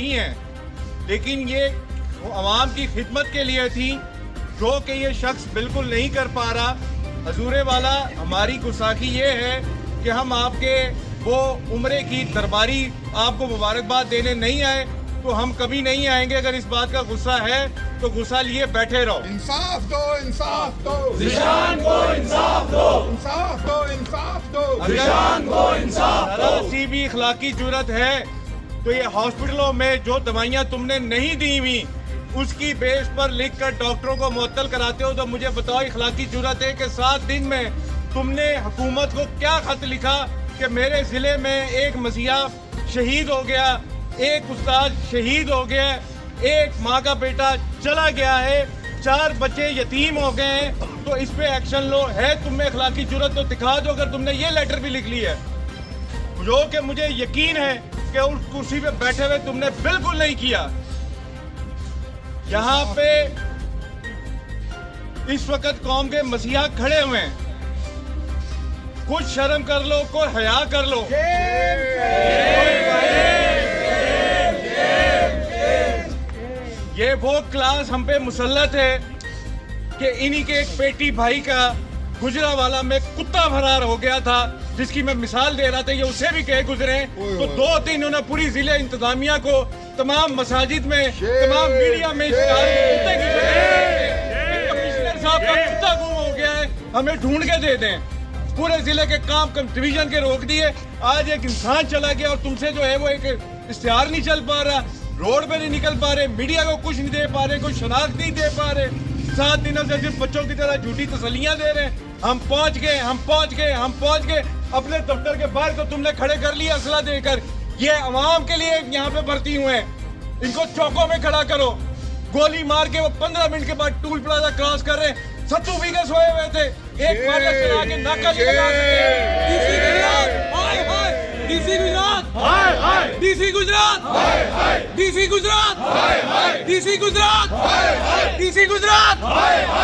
नहीं है, लेकिन ये आवाम की खिदमत के लिए थी, जो कि ये शख्स बिल्कुल नहीं कर पा रहा। हजूरे वाला, हमारी गुस्ताखी ये है कि हम आपके वो उम्रे की दरबारी आपको मुबारकबाद देने नहीं आए, तो हम कभी नहीं आएंगे। अगर इस बात का गुस्सा है तो गुस्सा लिए बैठे रहो। इंसाफ दो, इंसाफ दो, ज़िशान को इंसाफ दो, इंसाफ दो, इंसाफ दो, ज़िशान को इंसाफ दो। सी भी इखलाकी जुर्रत है तो ये हॉस्पिटलों में जो दवाइयाँ तुमने नहीं दी हुई उसकी बेस पर लिखकर डॉक्टरों को मुअत्तल कराते हो, तो मुझे बताओ इखलाकी जुर्रत है कि 7 दिन में तुमने हुकूमत को क्या खत लिखा कि मेरे जिले में एक मसीहा शहीद हो गया, एक उस्ताद शहीद हो गया, एक माँ का बेटा चला गया है, 4 बच्चे यतीम हो गए हैं, तो इस पे एक्शन लो। है तुम्हें इखलाकी जुर्रत तो दिखा दो। अगर तुमने ये लेटर भी लिख लिया है, जो कि मुझे यकीन है कि उस कुर्सी पे बैठे हुए तुमने बिल्कुल नहीं किया। यहाँ पे इस वक्त कौम के मसीहा खड़े हुए हैं, कुछ शर्म कर लो, कोई हया कर लो। ये वो क्लास हम पे मुसल्लत है कि इन्हीं के एक पेटी भाई का गुजरावाला में कुत्ता फरार हो गया था, जिसकी मैं मिसाल दे रहा था, ये उसे भी कहे गुजरे। तो 2-3 इन्होंने पूरी जिले इंतजामिया को, तमाम मसाजिद में, तमाम मीडिया में कमिश्नर साहब का कुत्ता गुम हो गया है, हमें ढूंढ के दे दें। पूरे जिले के काम डिवीजन के रोक दिए। आज एक इंसान चला गया और तुमसे जो है वो एक इश्तिहार नहीं चल पा रहा, रोड पे नहीं निकल पा रहे, मीडिया को कुछ नहीं दे पा रहे, कोई शनाख्त नहीं दे पा रहे। 7 दिनों से सिर्फ बच्चों की तरह झूठी तसल्लियां दे रहे हैं। हम पहुंच गए, हम पहुंच गए, हम पहुंच गए। अपने दफ्तर के बाहर को तुमने खड़े कर लिया असला देकर। ये अवाम के लिए यहाँ पे भर्ती हुए हैं, इनको चौकों में खड़ा करो। गोली मार के वो 15 मिनट के बाद टूल प्लाजा क्रॉस कर रहे हैं। 7 बीघे सोए हुए थे, एक फायदा चला के नाका नहीं लगा सके। डीसी गुजरात, हाय हाय, डीसी गुजरात, हाय हाय, डीसी गुजरात, हाय हाय, डीसी गुजरात, हाय हाय, डीसी गुजरात, हाय हाय, डीसी गुजरात, हाय हाय।